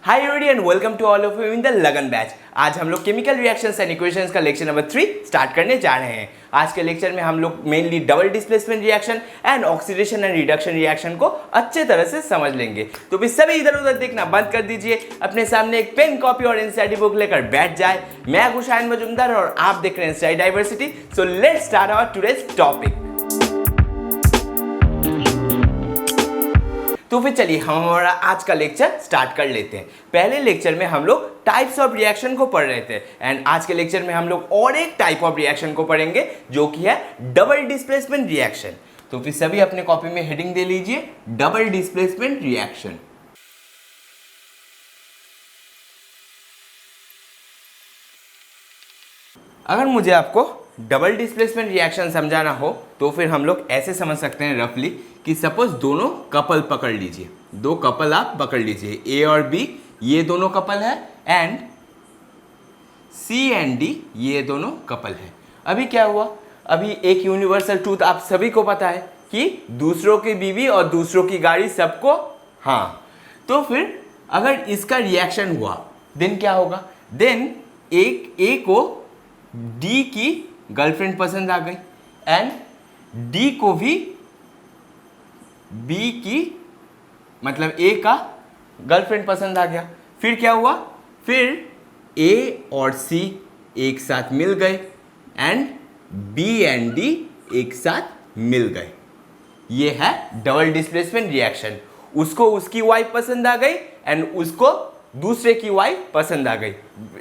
Hi everyone and welcome to all of you in the Lagan batch. आज हम लोग chemical reactions and equations का lecture number 3 start करने जा रहे हैं। आज के लेक्चर में हम लोग mainly double displacement reaction and oxidation and reduction reaction को अच्छे तरह से समझ लेंगे। तो भी सभी इधर उधर देखना बंद कर दीजिए, अपने सामने एक पेन कॉपी और एनसीईआरटी बुक लेकर बैठ जाए। मैं खुशाइन मजुमदार और आप देख रहे हैं NCERT diversity. So let's start our today's topic. तो फिर चलिए हम हमारा आज का लेक्चर स्टार्ट कर लेते हैं। पहले लेक्चर में हम लोग टाइप्स ऑफ रिएक्शन को पढ़ रहे थे एंड आज के लेक्चर में हम लोग और एक टाइप ऑफ रिएक्शन को पढ़ेंगे जो कि है डबल डिस्प्लेसमेंट रिएक्शन। तो फिर सभी अपने कॉपी में हेडिंग दे लीजिए, डबल डिस्प्लेसमेंट रिएक्शन। अगर मुझे आपको डबल डिस्प्लेसमेंट रिएक्शन समझाना हो तो फिर हम लोग ऐसे समझ सकते हैं रफली कि सपोज दोनों कपल पकड़ लीजिए, दो कपल आप पकड़ लीजिए, ए और बी ये दोनों कपल है एंड सी एंड डी ये दोनों कपल है। अभी क्या हुआ, अभी एक यूनिवर्सल ट्रूथ आप सभी को पता है कि दूसरों की बीवी और दूसरों की गाड़ी सबको, हाँ, तो फिर अगर इसका रिएक्शन हुआ देन क्या होगा, देन एक ए को डी की गर्लफ्रेंड पसंद आ गई एंड डी को भी बी की, मतलब ए का गर्लफ्रेंड पसंद आ गया। फिर क्या हुआ, फिर ए और सी एक साथ मिल गए एंड बी एंड डी एक साथ मिल गए। ये है डबल डिस्प्लेसमेंट रिएक्शन। उसको उसकी वाइफ पसंद आ गई एंड उसको दूसरे की वाइफ पसंद आ गई,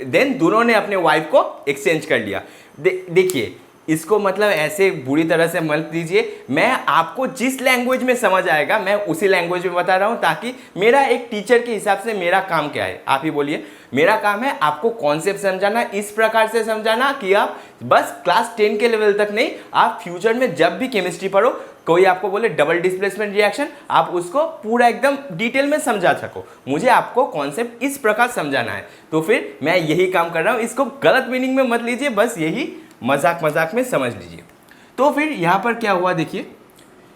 देन दोनों ने अपने वाइफ को एक्सचेंज कर लिया। देखिए इसको मतलब ऐसे बुरी तरह से मत दीजिए, मैं आपको जिस लैंग्वेज में समझ आएगा मैं उसी लैंग्वेज में बता रहा हूँ, ताकि मेरा एक टीचर के हिसाब से मेरा काम क्या है आप ही बोलिए। मेरा काम है आपको कॉन्सेप्ट समझाना, इस प्रकार से समझाना कि आप बस क्लास 10 के लेवल तक नहीं, आप फ्यूचर में जब भी केमिस्ट्री पढ़ो कोई आपको बोले डबल डिस्प्लेसमेंट रिएक्शन, आप उसको पूरा एकदम डिटेल में समझा सको। मुझे आपको कॉन्सेप्ट इस प्रकार समझाना है, तो फिर मैं यही काम कर रहा हूँ। इसको गलत मीनिंग में मत लीजिए, बस यही मजाक मजाक में समझ लीजिए। तो फिर यहाँ पर क्या हुआ, देखिए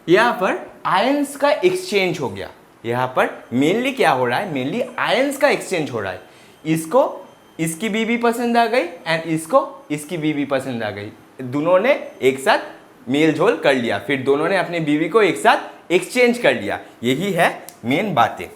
यहाँ पर आयंस का एक्सचेंज हो गया। यहाँ पर मेनली क्या हो रहा है, मेनली आयंस का एक्सचेंज हो रहा है। इसको इसकी बीवी पसंद आ गई एंड इसको इसकी बीवी पसंद आ गई, दोनों ने एक साथ मेल झोल कर लिया, फिर दोनों ने अपनी बीवी को एक साथ एक्सचेंज कर लिया। यही है मेन बातें।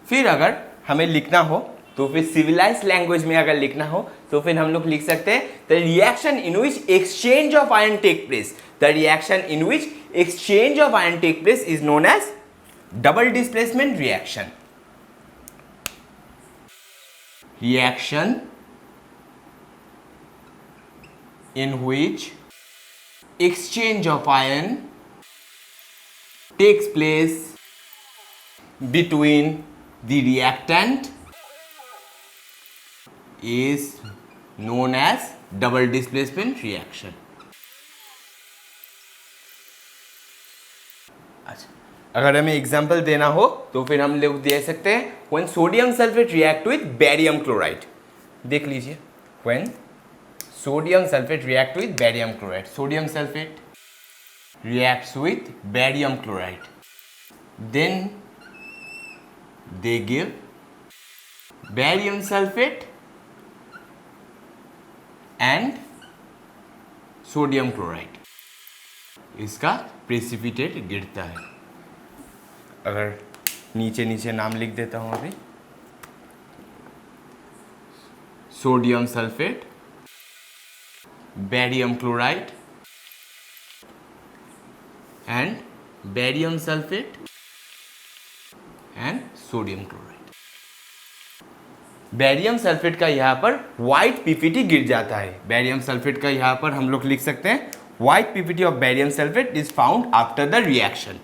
फिर अगर हमें लिखना हो तो फिर सिविलाइज लैंग्वेज में अगर लिखना हो तो फिर हम लोग लिख सकते हैं the reaction in which exchange of ion take place, the reaction in which exchange of ion take place is known as double displacement reaction. Reaction in which exchange of ion takes place between the reactant is known as double displacement reaction. अगर हमें example देना हो तो फिर हम लोग दे सकते हैं when sodium sulphate react with barium chloride. देख लीजिए, when sodium sulphate react with barium chloride, sodium sulphate reacts with barium chloride, then they give barium sulphate and sodium chloride. इसका प्रेसिपिटेट गिरता है। अगर नीचे नीचे नाम लिख देता हूं अभी, sodium sulphate, barium chloride and barium sulphate and sodium chloride. Barium sulphate का यहां पर व्हाइट पीपीटी गिर जाता है। बेरियम सल्फेट का यहां पर हम लोग लिख सकते हैं white PPT of barium sulphate is found after the reaction.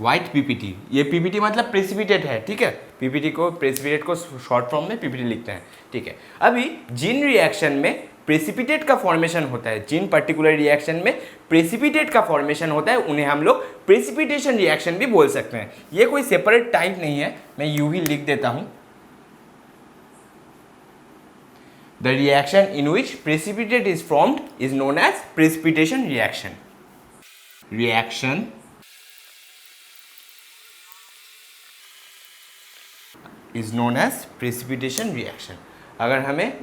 White PPT, ये पीपीटी मतलब प्रेसिपिटेट है, ठीक है। पीपीटी को, प्रेसिपिटेट को शॉर्ट फॉर्म में पीपीटी लिखते हैं, ठीक है। अभी जिन रिएक्शन में प्रेसिपिटेट का फॉर्मेशन होता है, जिन पर्टिकुलर रिएक्शन में प्रेसिपिटेट का फॉर्मेशन होता है, उन्हें हम लोग प्रेसिपिटेशन रिएक्शन भी बोल सकते हैं। ये कोई सेपरेट टाइप नहीं है, मैं यूं ही लिख देता हूं, The reaction in which precipitate is formed is known as precipitation reaction. Reaction is known as precipitation reaction. अगर हमें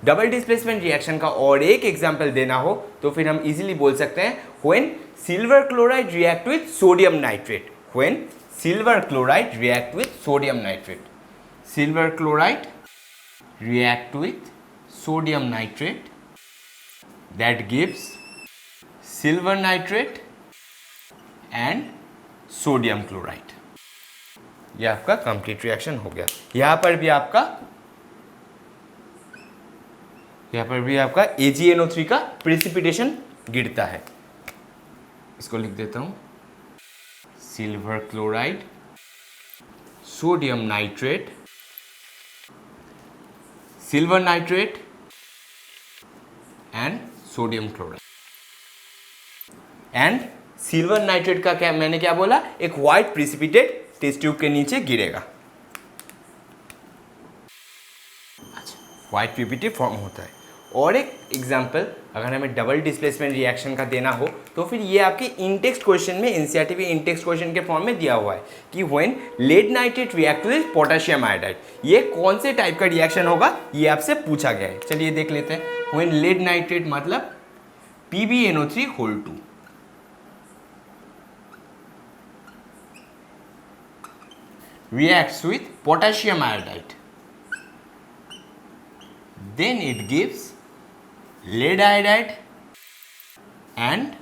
डबल डिस्प्लेसमेंट रिएक्शन का और एक एग्जाम्पल देना हो तो फिर हम इजीली बोल सकते हैं when silver chloride react with sodium nitrate. When silver chloride react with sodium nitrate, silver chloride react with sodium nitrate that gives silver nitrate and sodium chloride। यह आपका कंप्लीट रिएक्शन हो गया। यहां पर भी आपका AgNO3 का प्रेसिपिटेशन गिरता है। इसको लिख देता हूं, silver chloride, sodium nitrate, silver nitrate and sodium chloride. And silver nitrate का क्या मैंने क्या बोला, एक व्हाइट प्रेसिपिटेट टेस्ट ट्यूब के नीचे गिरेगा। अच्छा, व्हाइट पीपीटी फॉर्म होता है। और एक एग्जांपल अगर हमें डबल डिस्प्लेसमेंट रिएक्शन का देना हो तो फिर ये आपके इनटेक्स्ट क्वेश्चन में, एनसीईआरटी में इनटेक्स्ट क्वेश्चन के फॉर्म में दिया हुआ है कि when lead nitrate react with potassium iodide, ये कौन से टाइप का रिएक्शन होगा ये आपसे पूछा गया है। चलिए देख लेते हैं। व्हेन लेड नाइट्रेट मतलब PbNO3(2) reacts with potassium iodide, then it gives lead iodide and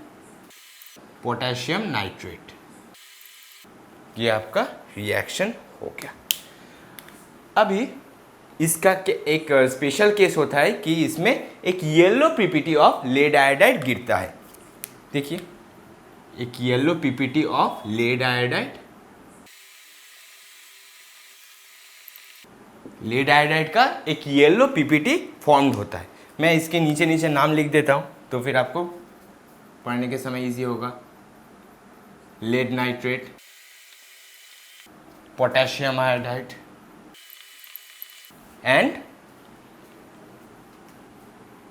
potassium nitrate। ये आपका रिएक्शन हो गया। अभी इसका एक स्पेशल केस होता है कि इसमें एक yellow PPT of lead iodide गिरता है। देखिए, एक yellow PPT of lead iodide, lead iodide का एक येलो पीपीटी फॉर्म्ड होता है। मैं इसके नीचे नीचे नाम लिख देता हूं तो फिर आपको पढ़ने के समय इजी होगा। Lead nitrate, potassium iodide and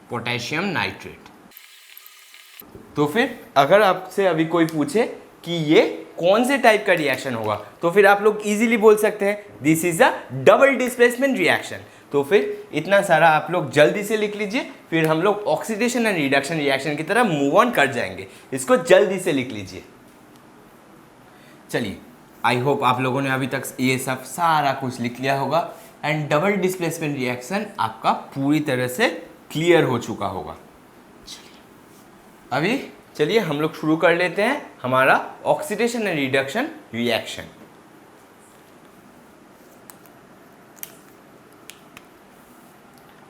potassium nitrate. तो फिर अगर आपसे अभी कोई पूछे कि ये कौन से टाइप का रिएक्शन होगा तो फिर आप लोग इजीली बोल सकते हैं this is a double displacement reaction. तो फिर इतना सारा आप लोग जल्दी से लिख लीजिए, फिर हम लोग ऑक्सीडेशन एंड रिडक्शन रिएक्शन की तरह मूव ऑन कर जाएंगे। इसको जल्दी से लिख लीजिए। चलिए, आई होप आप लोगों ने अभी तक ये सब सारा कुछ लिख लिया होगा एंड डबल डिस्प्लेसमेंट रिएक्शन आपका पूरी तरह से क्लियर हो चुका होगा। अभी चलिए हम लोग शुरू कर लेते हैं हमारा ऑक्सीडेशन एंड रिडक्शन रिएक्शन।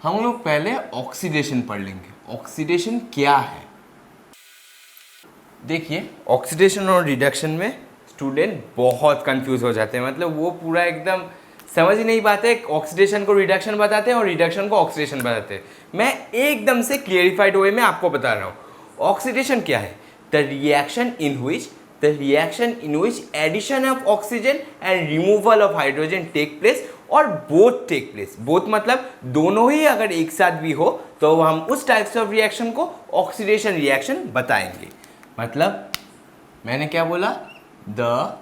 हम लोग पहले ऑक्सीडेशन पढ़ लेंगे। ऑक्सीडेशन क्या है? देखिए, ऑक्सीडेशन और रिडक्शन में स्टूडेंट बहुत कंफ्यूज हो जाते हैं, मतलब वो पूरा एकदम समझ ही नहीं पाते। ऑक्सीडेशन को रिडक्शन बताते हैं और रिडक्शन को ऑक्सीडेशन बताते हैं। मैं एकदम से क्लियरिफाइड वे में आपको बता रहा हूँ। ऑक्सीडेशन क्या है? The reaction in which addition of oxygen and removal of hydrogen take place और बोथ टेक प्लेस। बोथ मतलब दोनों ही अगर एक साथ भी हो तो हम उस टाइप्स ऑफ रिएक्शन को ऑक्सीडेशन रिएक्शन बताएंगे। मतलब मैंने क्या बोला? The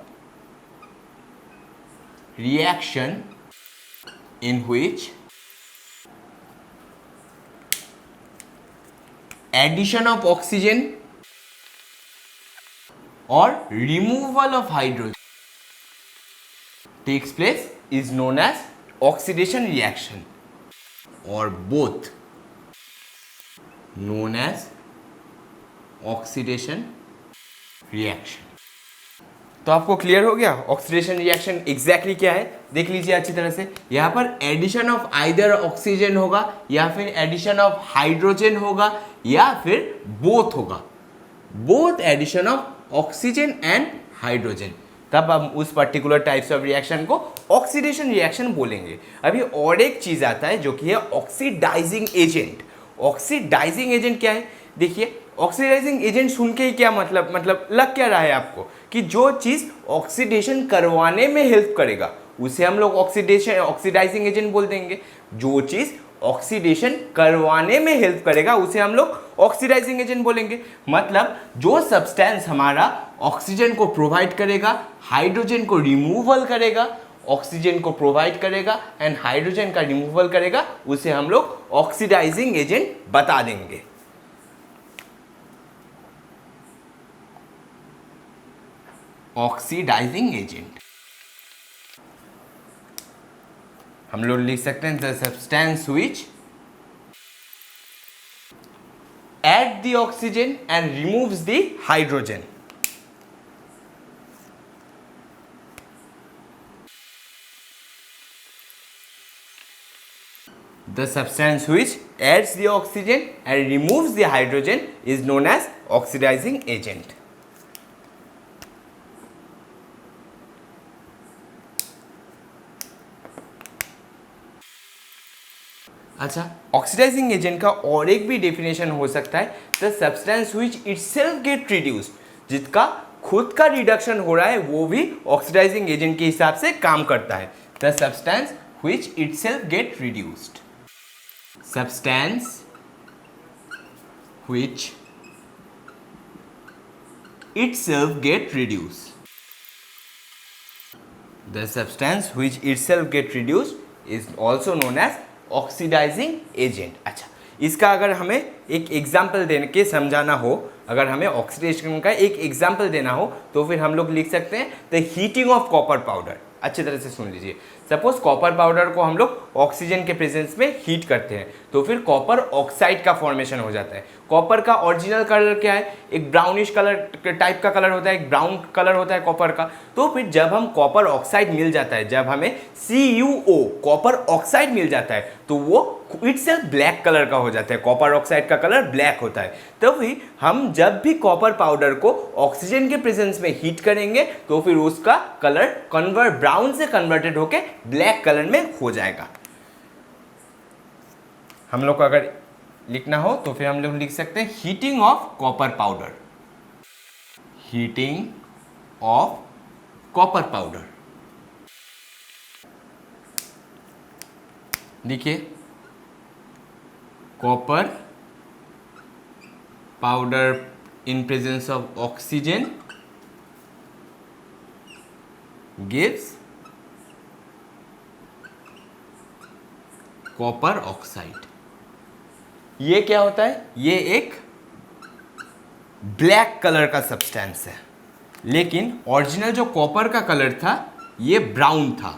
reaction in which addition of oxygen or removal of hydrogen takes place is known as oxidation reaction, or both known as oxidation reaction। तो आपको क्लियर हो गया ऑक्सीडेशन रिएक्शन एग्जैक्टली क्या है? देख लीजिए अच्छी तरह से। यहाँ पर एडिशन ऑफ आइदर ऑक्सीजन होगा या फिर एडिशन ऑफ हाइड्रोजन होगा या फिर बोथ होगा, both addition of oxygen and hydrogen, तब हम उस पर्टिकुलर टाइप्स ऑफ रिएक्शन को ऑक्सीडेशन रिएक्शन बोलेंगे। अभी और एक चीज आता है जो कि है ऑक्सीडाइजिंग एजेंट। ऑक्सीडाइजिंग एजेंट क्या है? देखिए, ऑक्सीडाइजिंग एजेंट सुन के ही क्या मतलब लग क्या रहा है आपको कि जो चीज़ ऑक्सीडेशन करवाने में हेल्प करेगा उसे हम लोग ऑक्सीडाइजिंग एजेंट बोल देंगे। जो चीज़ ऑक्सीडेशन करवाने में हेल्प करेगा उसे हम लोग ऑक्सीडाइजिंग एजेंट बोलेंगे। मतलब जो सब्सटेंस हमारा ऑक्सीजन को प्रोवाइड करेगा, हाइड्रोजन को रिमूवल करेगा, ऑक्सीजन को प्रोवाइड करेगा एंड हाइड्रोजन का रिमूवल करेगा, उसे हम लोग ऑक्सीडाइजिंग एजेंट बता देंगे। ऑक्सीडाइजिंग एजेंट हम लोग लिख सकते हैं the substance which add the oxygen and removes the hydrogen. The substance which adds the oxygen and removes the hydrogen is known as oxidizing agent. अच्छा, ऑक्सीडाइजिंग एजेंट का और एक भी डेफिनेशन हो सकता है the substance which itself gate reduced. जिसका खुद का रिडक्शन हो रहा है वो भी ऑक्सीडाइजिंग एजेंट के हिसाब से काम करता है। The substance which itself gate reduced. Substance which itself get reduced. The substance which itself get reduced is also known as oxidizing agent. अच्छा, इसका अगर हमें एक एग्जाम्पल देने के समझाना हो, अगर हमें ऑक्सीडेशन का एक एग्जाम्पल देना हो तो फिर हम लोग लिख सकते हैं the heating of copper powder. अच्छी तरह से सुन लीजिए। सपोज कॉपर पाउडर को हम लोग ऑक्सीजन के प्रेजेंस में हीट करते हैं तो फिर कॉपर ऑक्साइड का फॉर्मेशन हो जाता है। कॉपर का ओरिजिनल कलर क्या है? एक ब्राउनिश कलर टाइप का कलर होता है, एक ब्राउन कलर होता है कॉपर का। तो फिर जब हम कॉपर ऑक्साइड मिल जाता है, जब हमें CuO कॉपर ऑक्साइड मिल जाता है तो वो इटसेल्फ ब्लैक कलर का हो जाता है। कॉपर ऑक्साइड का कलर ब्लैक होता है। तो फिर हम जब भी कॉपर पाउडर को ऑक्सीजन के प्रेजेंस में हीट करेंगे तो फिर उसका कलर ब्राउन से कन्वर्टेड होके ब्लैक कलर में हो जाएगा। हम लोग को अगर लिखना हो तो फिर हम लोग लिख सकते हैं heating of copper powder. Heating of copper powder. देखिए, copper powder in presence of oxygen gives copper oxide। ये क्या होता है? ये एक ब्लैक कलर का सब्सटेंस है, लेकिन ओरिजिनल जो कॉपर का कलर था ये ब्राउन था।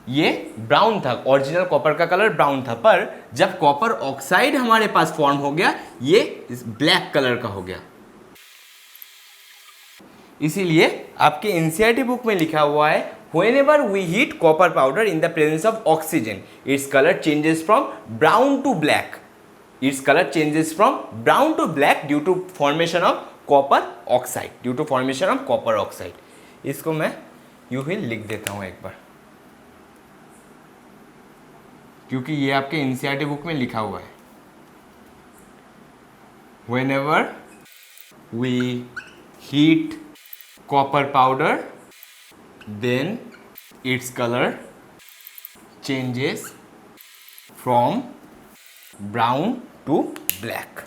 ये ब्राउन था, ओरिजिनल कॉपर का कलर ब्राउन था, पर जब कॉपर ऑक्साइड हमारे पास फॉर्म हो गया ये ब्लैक कलर का हो गया। इसीलिए आपके एनसीईआरटी बुक में लिखा हुआ है whenever we heat copper powder in the presence of oxygen its color changes from brown to black। its color changes from brown to black due to formation of copper oxide, due to formation of copper oxide। इसको मैं यूं ही लिख देता हूं एक बार, क्योंकि ये आपके एनसीईआरटी बुक में लिखा हुआ है। Whenever we heat copper powder then its color changes from brown to black।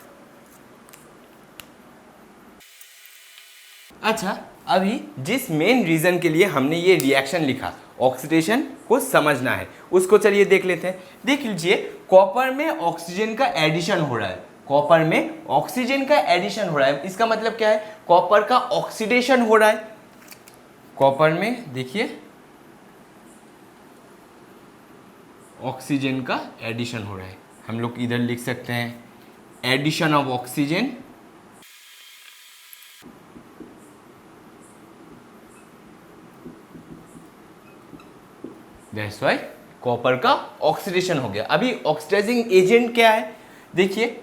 अच्छा, अभी जिस मेन रीजन के लिए हमने ये रिएक्शन लिखा, ऑक्सीडेशन को समझना है, उसको चलिए देख लेते हैं। देख लीजिए, कॉपर में ऑक्सीजन का एडिशन हो रहा है। कॉपर में ऑक्सीजन का एडिशन हो रहा है, इसका मतलब क्या है? कॉपर का ऑक्सीडेशन हो रहा है। कॉपर में देखिए ऑक्सीजन का एडिशन हो रहा है। हम लोग इधर लिख सकते हैं addition of oxygen that's why copper का ऑक्सीडेशन हो गया। अभी ऑक्सीडाइजिंग एजेंट क्या है? देखिए,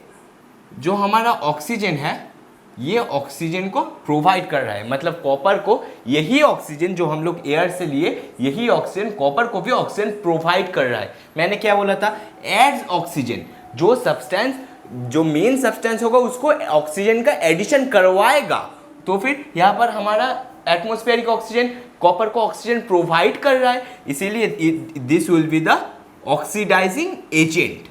जो हमारा ऑक्सीजन है ये ऑक्सीजन को प्रोवाइड कर रहा है, मतलब कॉपर को यही ऑक्सीजन जो हम लोग एयर से लिए, यही ऑक्सीजन कॉपर को भी ऑक्सीजन प्रोवाइड कर रहा है। मैंने क्या बोला था? Adds oxygen. जो सब्सटेंस, जो मेन सब्सटेंस होगा उसको ऑक्सीजन का एडिशन करवाएगा। तो फिर यहाँ पर हमारा एटमॉस्फेरिक ऑक्सीजन कॉपर को ऑक्सीजन प्रोवाइड कर रहा है, इसीलिए this will be the oxidising agent,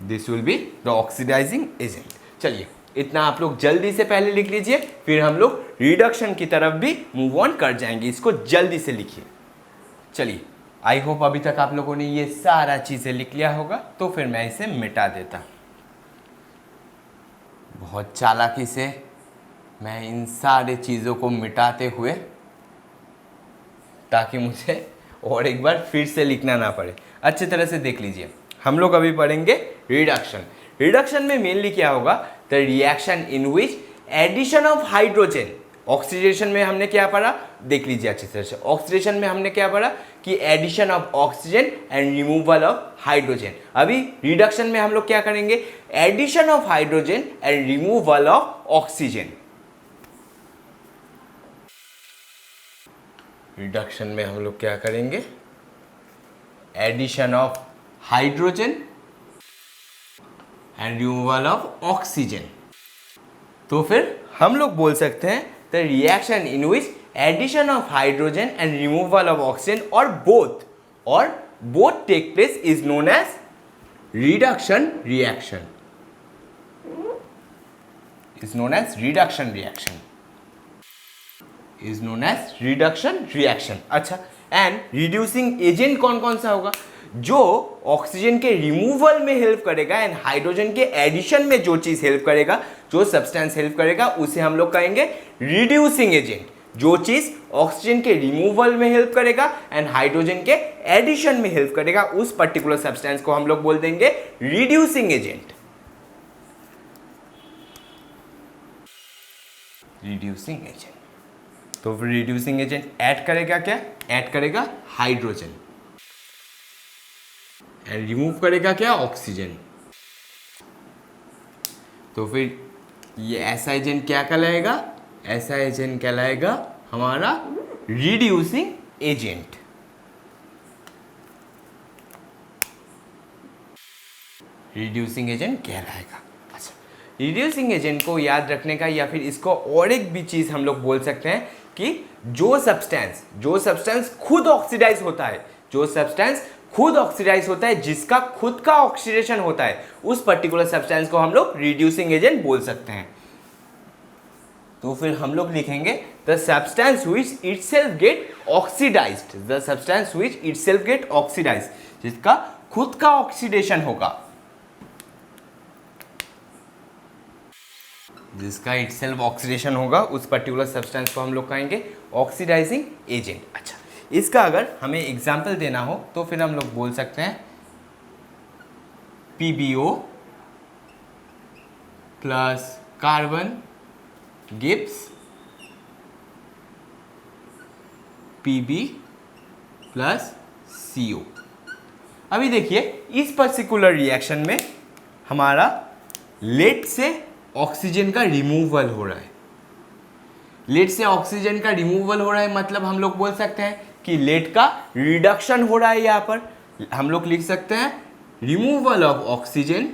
this will be the oxidising agent. चलिए इतना आप लोग जल्दी से पहले लिख लीजिए, फिर हम लोग रिडक्शन की तरफ भी मूव ऑन कर जाएंगे। इसको जल्दी से लिखिए। चलिए आई होप अभी तक आप लोगों ने ये सारा चीज़ें लिख लिया होगा, तो फिर मैं इसे मिटा देता। बहुत चालाकी से मैं इन सारे चीज़ों को मिटाते हुए, ताकि मुझे और एक बार फिर से लिखना ना पड़े। अच्छी तरह से देख लीजिए, हम लोग अभी पढ़ेंगे रिडक्शन। रिडक्शन में मेनली क्या होगा, the reaction in which addition of hydrogen, oxidation में हमने क्या पढ़ा, देख लीजिए अच्छी तरह से। ऑक्सीडेशन में हमने क्या पढ़ा कि addition of oxygen and removal of hydrogen. अभी रिडक्शन में हम लोग क्या करेंगे, addition of hydrogen and removal of oxygen. Reduction में हम लोग क्या करेंगे, addition of hydrogen and removal of oxygen. तो फिर हम लोग बोल सकते हैं the reaction in which addition of hydrogen and removal of oxygen और both take place is known as reduction reaction, is known as reduction reaction, is known as reduction reaction. अच्छा, and reducing agent कौन कौन सा होगा, जो oxygen के removal में help करेगा एंड हाइड्रोजन के एडिशन में जो चीज हेल्प करेगा, जो सब्सटेंस हेल्प करेगा, उसे हम लोग कहेंगे रिड्यूसिंग एजेंट। जो चीज ऑक्सीजन के रिमूवल में हेल्प करेगा एंड हाइड्रोजन के एडिशन में हेल्प करेगा, उस पर्टिकुलर सब्सटेंस को हम लोग बोल देंगे रिड्यूसिंग एजेंट, रिड्यूसिंग एजेंट। तो फिर रिड्यूसिंग एजेंट ऐड करेगा क्या, ऐड करेगा हाइड्रोजन एंड रिमूव करेगा क्या, ऑक्सीजन। तो फिर ये ऐसा एजेंट क्या कहलाएगा, ऐसा एजेंट कहलाएगा हमारा रिड्यूसिंग एजेंट। रिड्यूसिंग एजेंट कहलाएगा। अच्छा, रिड्यूसिंग एजेंट को याद रखने का, या फिर इसको और एक भी चीज हम लोग बोल सकते हैं कि जो सब्सटेंस खुद ऑक्सीडाइज होता है, जो सब्सटेंस खुद ऑक्सीडाइज होता है, जिसका खुद का ऑक्सीडेशन होता है, उस पर्टिकुलर सब्सटेंस को हम लोग रिड्यूसिंग एजेंट बोल सकते हैं। तो फिर हम लोग लिखेंगे the substance which itself get oxidised, the substance which itself get oxidised, जिसका खुद का ऑक्सीडेशन होगा, जिसका इटसेल्फ ऑक्सीडेशन होगा, उस पर्टिकुलर सब्सटेंस को हम लोग कहेंगे ऑक्सीडाइजिंग एजेंट। अच्छा, इसका अगर हमें एग्जाम्पल देना हो तो फिर हम लोग बोल सकते हैं PbO plus carbon gives Pb plus CO। अभी देखिए इस पर्टिकुलर रिएक्शन में हमारा लेड से ऑक्सीजन का रिमूवल हो रहा है, लेड से ऑक्सीजन का रिमूवल हो रहा है, मतलब हम लोग बोल सकते हैं कि लेड का रिडक्शन हो रहा है। यहां पर हम लोग लिख सकते हैं रिमूवल ऑफ ऑक्सीजन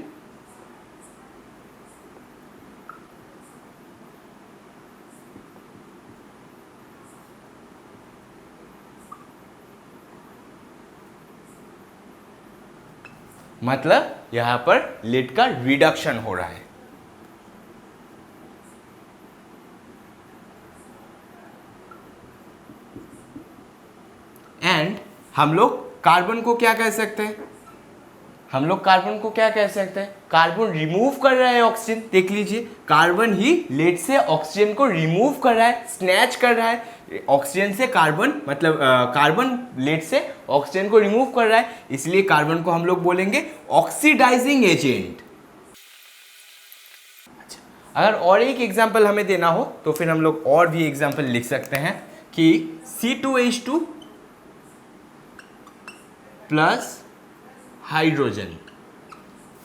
मतलब यहां पर लेड का रिडक्शन हो रहा है। एंड हम लोग कार्बन को क्या कह सकते हैं, हम लोग कार्बन को क्या कह सकते हैं, कार्बन रिमूव कर रहा है ऑक्सीजन। देख लीजिए कार्बन ही लेड से ऑक्सीजन को रिमूव कर रहा है, स्नैच कर रहा है ऑक्सीजन से कार्बन, मतलब कार्बन लेड से ऑक्सीजन को रिमूव कर रहा है, इसलिए कार्बन को हम लोग बोलेंगे ऑक्सीडाइजिंग एजेंट। अच्छा, अगर और एक एग्जांपल हमें देना हो तो फिर हम लोग और भी एग्जांपल लिख सकते हैं कि C2H2 plus hydrogen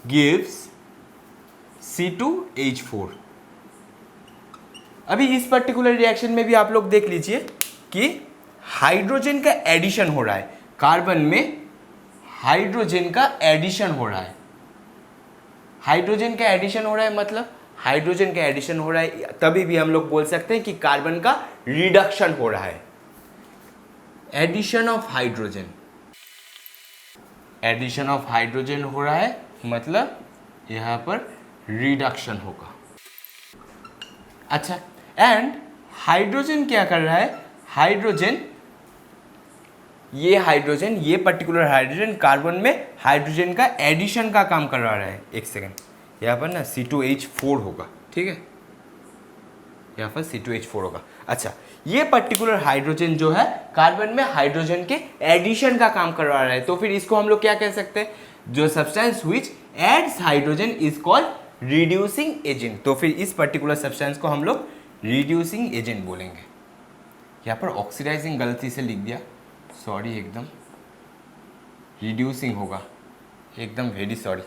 gives C2H4। अभी इस पर्टिकुलर रिएक्शन में भी आप लोग देख लीजिए कि हाइड्रोजन का एडिशन हो रहा है, कार्बन में हाइड्रोजन का एडिशन हो रहा है, हाइड्रोजन का एडिशन हो रहा है, मतलब हाइड्रोजन का एडिशन हो रहा है, तभी भी हम लोग बोल सकते हैं कि कार्बन का रिडक्शन हो रहा है, addition of hydrogen. Addition of hydrogen हो रहा है, मतलब यहाँ पर रिडक्शन होगा। अच्छा, एंड हाइड्रोजन क्या कर रहा है, हाइड्रोजन ये पर्टिकुलर हाइड्रोजन कार्बन में हाइड्रोजन का एडिशन का काम करवा रहा है। एक सेकेंड, यहाँ पर ना C2H4 होगा, ठीक है, यहाँ पर C2H4 होगा। अच्छा, ये पर्टिकुलर हाइड्रोजन जो है कार्बन में हाइड्रोजन के एडिशन का काम करवा रहा है, तो फिर इसको हम लोग क्या कह सकते हैं, जो substance which adds hydrogen is called reducing agent. तो फिर इस पर्टिकुलर सब्सटेंस को हम लोग रिड्यूसिंग एजेंट बोलेंगे। यहाँ पर ऑक्सीडाइजिंग गलती से लिख दिया, सॉरी, एकदम रिड्यूसिंग होगा, एकदम वेरी सॉरी।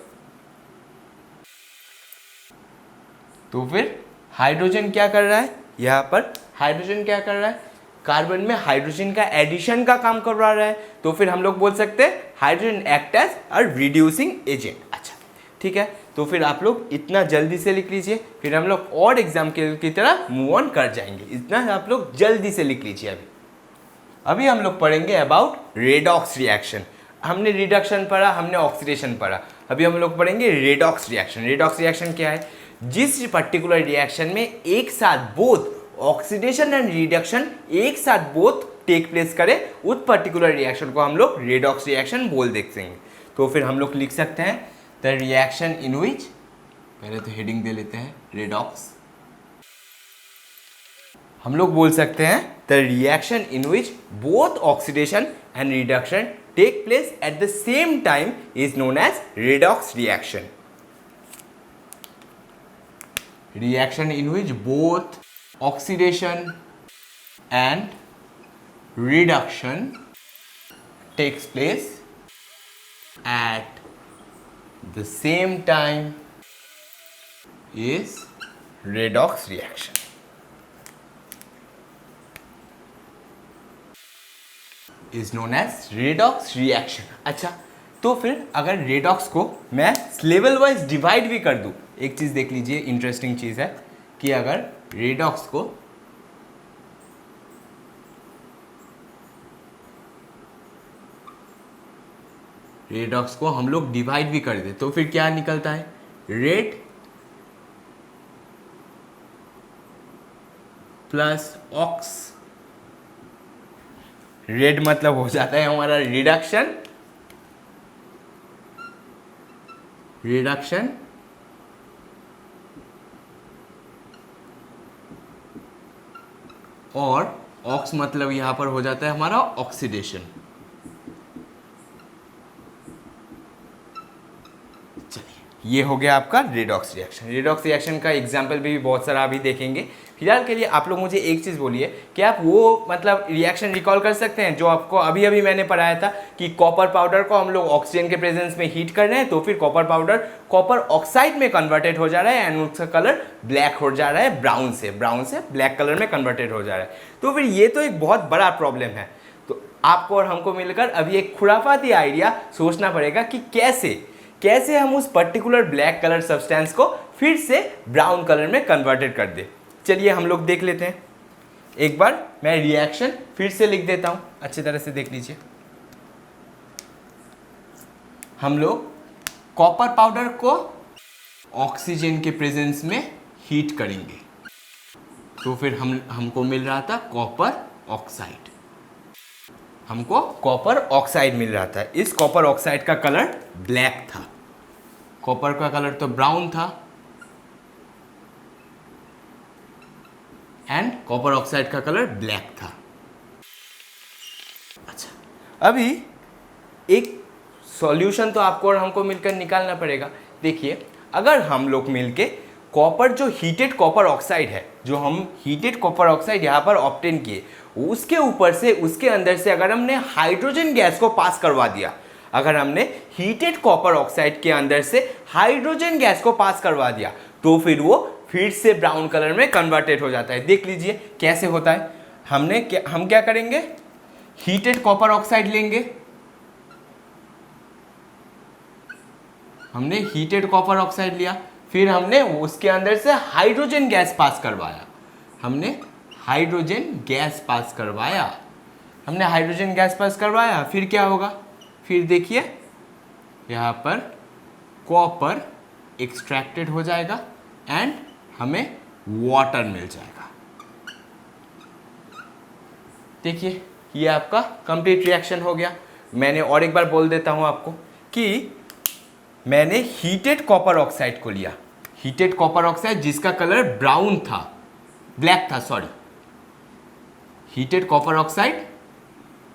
तो फिर हाइड्रोजन क्या कर रहा है, यहाँ पर हाइड्रोजन क्या कर रहा है, कार्बन में हाइड्रोजन का एडिशन का काम करवा रहा है, तो फिर हम लोग बोल सकते हैं hydrogen act as a reducing agent. अच्छा, ठीक है, तो फिर आप लोग इतना जल्दी से लिख लीजिए, फिर हम लोग और एग्जाम की तरह मूव ऑन कर जाएंगे। इतना आप लोग जल्दी से लिख लीजिए। अभी हम लोग पढ़ेंगे अबाउट रेडॉक्स रिएक्शन। हमने रिडक्शन पढ़ा, हमने ऑक्सीडेशन पढ़ा, अभी हम लोग पढ़ेंगे रेडॉक्स रिएक्शन। रेडॉक्स रिएक्शन क्या है, जिस पर्टिकुलर रिएक्शन में एक साथ बोथ ऑक्सीडेशन एंड रिडक्शन एक साथ बोथ टेक प्लेस करे, उस पर्टिकुलर रिएक्शन को हम लोग रेडॉक्स रिएक्शन बोल देखेंगे। तो फिर हम लोग लिख सकते हैं द रिएक्शन इन विच, पहले तो हेडिंग दे लेते हैं रेडॉक्स, हम लोग बोल सकते हैं the reaction in which both oxidation and reduction take place at the same time is known as redox reaction. Reaction in which both oxidation and reduction takes place at the same time is redox reaction. Is known as redox reaction. अच्छा, तो फिर अगर redox को मैं level wise divide भी कर दूं, एक चीज़ देख लीजिए, इंटरेस्टिंग चीज़ है कि अगर रेडॉक्स को हम लोग डिवाइड भी कर दें तो फिर क्या निकलता है, रेड प्लस ऑक्स, रेड मतलब हो जाता है हमारा रिडक्शन और ऑक्स मतलब यहां पर हो जाता है हमारा ऑक्सीडेशन। चलिए, ये हो गया आपका रेडॉक्स रिएक्शन। रेडॉक्स रिएक्शन का एग्जाम्पल भी बहुत सारा अभी देखेंगे। फिलहाल के लिए आप लोग मुझे एक चीज़ बोलिए कि आप वो मतलब रिएक्शन रिकॉल कर सकते हैं जो आपको अभी अभी मैंने पढ़ाया था कि कॉपर पाउडर को हम लोग ऑक्सीजन के प्रेजेंस में हीट कर रहे हैं, तो फिर कॉपर पाउडर कॉपर ऑक्साइड में कन्वर्टेड हो जा रहा है एंड उसका कलर ब्लैक हो जा रहा है, ब्राउन से ब्लैक कलर में कन्वर्टेड हो जा रहा है। तो फिर ये तो एक बहुत बड़ा प्रॉब्लम है। तो आपको और हमको मिलकर अभी एक खुराफाती आइडिया सोचना पड़ेगा कि कैसे हम उस पर्टिकुलर ब्लैक कलर सब्सटेंस को फिर से ब्राउन कलर में कन्वर्टेड कर दे। चलिए हम लोग देख लेते हैं। एक बार मैं रिएक्शन फिर से लिख देता हूं, अच्छी तरह से देख लीजिए। हम लोग कॉपर पाउडर को ऑक्सीजन के प्रेजेंस में हीट करेंगे, तो फिर हमको मिल रहा था कॉपर ऑक्साइड, हमको कॉपर ऑक्साइड मिल रहा था। इस कॉपर ऑक्साइड का कलर ब्लैक था, कॉपर का कलर तो ब्राउन था एंड कॉपर ऑक्साइड का कलर ब्लैक था। अच्छा, अभी एक सॉल्यूशन तो आपको और हमको मिलकर निकालना पड़ेगा। देखिए, अगर हम लोग मिलके कॉपर जो हीटेड कॉपर ऑक्साइड है, जो हम हीटेड कॉपर ऑक्साइड यहाँ पर ऑब्टेन किए, उसके ऊपर से उसके अंदर से अगर हमने हाइड्रोजन गैस को पास करवा दिया, अगर हमने हीटेड कॉपर ऑक्साइड के अंदर से हाइड्रोजन गैस को पास करवा दिया, तो फिर वो फिर से ब्राउन कलर में कन्वर्टेड हो जाता है। देख लीजिए कैसे होता है। हम क्या करेंगे, हीटेड कॉपर ऑक्साइड लेंगे, हमने हीटेड कॉपर ऑक्साइड लिया, फिर हमने उसके अंदर से हाइड्रोजन गैस पास करवाया, फिर क्या होगा, फिर देखिए यहाँ पर कॉपर एक्सट्रैक्टेड हो जाएगा एंड हमें वाटर मिल जाएगा। देखिए ये आपका कंप्लीट रिएक्शन हो गया। मैंने और एक बार बोल देता हूँ आपको कि मैंने हीटेड कॉपर ऑक्साइड को लिया, हीटेड कॉपर ऑक्साइड जिसका कलर ब्राउन था, ब्लैक था सॉरी, हीटेड कॉपर ऑक्साइड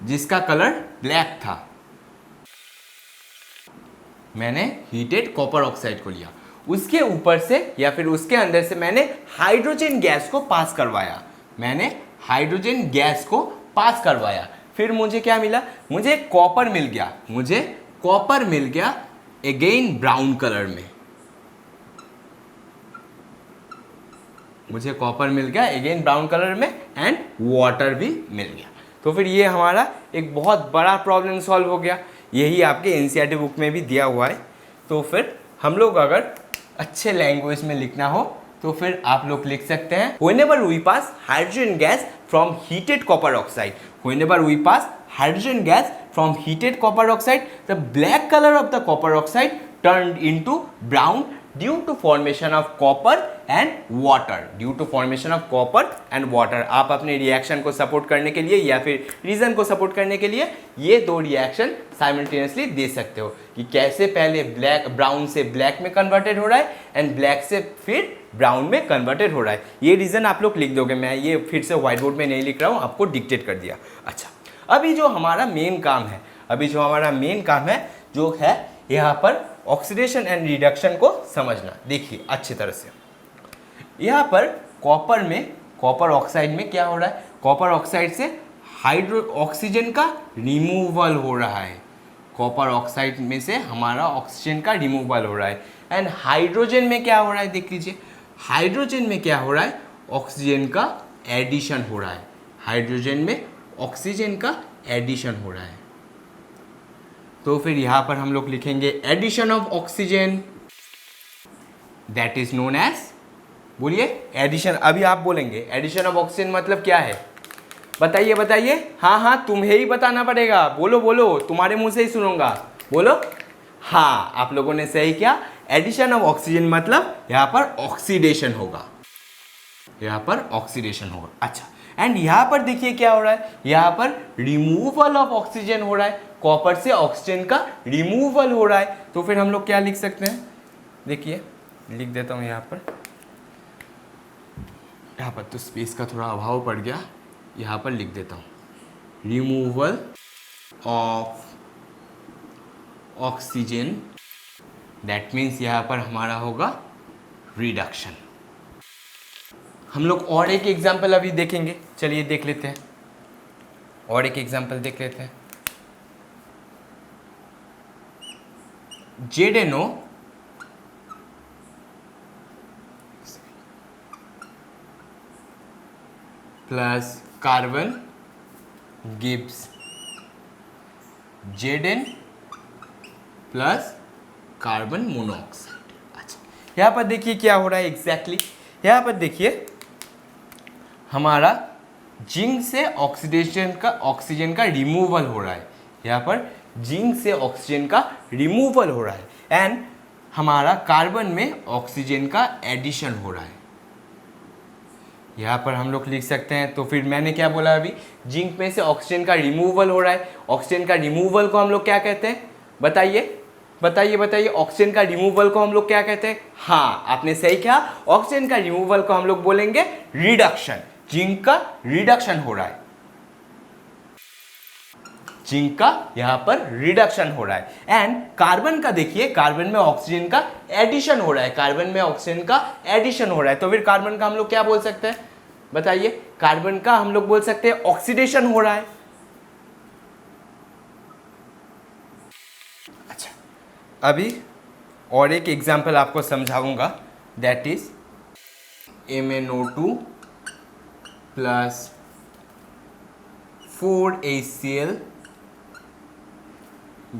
जिसका कलर ब्लैक था, मैंने हीटेड कॉपर ऑक्साइड को लिया, उसके ऊपर से या फिर उसके अंदर से मैंने हाइड्रोजन गैस को पास करवाया, मैंने हाइड्रोजन गैस को पास करवाया। फिर मुझे क्या मिला, मुझे कॉपर मिल गया, मुझे कॉपर मिल गया अगेन ब्राउन कलर में, मुझे कॉपर मिल गया अगेन ब्राउन कलर में एंड वाटर भी मिल गया। तो फिर ये हमारा एक बहुत बड़ा प्रॉब्लम सॉल्व हो गया। यही आपके एनसीईआरटी बुक में भी दिया हुआ है। तो फिर हम लोग अगर अच्छे लैंग्वेज में लिखना हो तो फिर आप लोग लिख सकते हैं whenever we pass hydrogen gas from heated copper oxide, whenever we pass hydrogen gas from heated copper oxide, the black color of the copper oxide turned into brown due to formation of copper and water, due to formation of copper and water। आप अपने reaction को support करने के लिए या फिर reason को support करने के लिए ये दो रिएक्शन साइमल्टेनियसली दे सकते हो कि कैसे पहले ब्राउन से ब्लैक में कन्वर्टेड हो रहा है एंड ब्लैक से फिर ब्राउन में कन्वर्टेड हो रहा है। ये रीजन आप लोग लिख दोगे, मैं ये फिर से व्हाइट बोर्ड में नहीं लिख रहा हूँ, आपको डिक्टेट कर दिया। अच्छा, अभी जो हमारा मेन काम है, अभी जो हमारा मेन काम है जो है यहाँ पर ऑक्सीडेशन एंड रिडक्शन को समझना। देखिए अच्छी तरह से, यहाँ पर कॉपर में, कॉपर ऑक्साइड में क्या हो रहा है, कॉपर ऑक्साइड से ऑक्सीजन का रिमूवल हो रहा है, कॉपर ऑक्साइड में से हमारा ऑक्सीजन का रिमूवल हो रहा है एंड हाइड्रोजन में क्या हो रहा है, देख लीजिए हाइड्रोजन में क्या हो रहा है, ऑक्सीजन का एडिशन हो रहा है, हाइड्रोजन में ऑक्सीजन का एडिशन हो रहा है। तो फिर यहाँ पर हम लोग लिखेंगे addition of oxygen, that is known as, बोलिए एडिशन। अभी आप बोलेंगे एडिशन ऑफ ऑक्सीजन मतलब क्या है, बताइए बताइए। हाँ हाँ तुम्हें ही बताना पड़ेगा, बोलो बोलो, तुम्हारे मुंह से ही सुनूंगा, बोलो। हाँ आप लोगों ने सही किया, एडिशन ऑफ ऑक्सीजन मतलब यहाँ पर ऑक्सीडेशन होगा, यहाँ पर ऑक्सीडेशन होगा। अच्छा, एंड यहाँ पर देखिए क्या हो रहा है, यहाँ पर रिमूवल ऑफ ऑक्सीजन हो रहा है, कॉपर से ऑक्सीजन का रिमूवल हो रहा है। तो फिर हम लोग क्या लिख सकते हैं, देखिए लिख देता हूँ यहाँ पर तो स्पेस का थोड़ा अभाव पड़ गया, यहाँ पर लिख देता हूँ removal of oxygen, that means यहाँ पर हमारा होगा रिडक्शन। हम लोग और एक एग्जाम्पल अभी देखेंगे, चलिए देख लेते हैं, और एक एग्जाम्पल देख लेते हैं। ZNO plus carbon gives Zn plus carbon monoxide. अच्छा, यहाँ पर देखिए क्या हो रहा है एग्जैक्टली, यहाँ पर देखिए हमारा जिंक से ऑक्सीजन का रिमूवल हो रहा है, यहाँ पर जिंक से ऑक्सीजन का रिमूवल हो रहा है एंड हमारा कार्बन में ऑक्सीजन का एडिशन हो रहा है। यहाँ पर हम लोग लिख सकते हैं, तो फिर मैंने क्या बोला अभी, जिंक में से ऑक्सीजन का रिमूवल हो रहा है, ऑक्सीजन का रिमूवल को हम लोग क्या कहते हैं, बताइए बताइए बताइए, ऑक्सीजन का रिमूवल को हम लोग क्या कहते हैं। हाँ आपने सही कहा, ऑक्सीजन का रिमूवल को हम लोग बोलेंगे रिडक्शन, जिंक का रिडक्शन हो रहा है, जिंक का यहाँ पर रिडक्शन हो रहा है एंड कार्बन का देखिए, कार्बन में ऑक्सीजन का एडिशन हो रहा है, कार्बन में ऑक्सीजन का एडिशन हो रहा है। तो फिर कार्बन का हम लोग क्या बोल सकते हैं, बताइए, कार्बन का हम लोग बोल सकते हैं ऑक्सीडेशन हो रहा है। अच्छा, अभी और एक एग्जांपल आपको समझाऊंगा, that is MnO2 plus 4HCl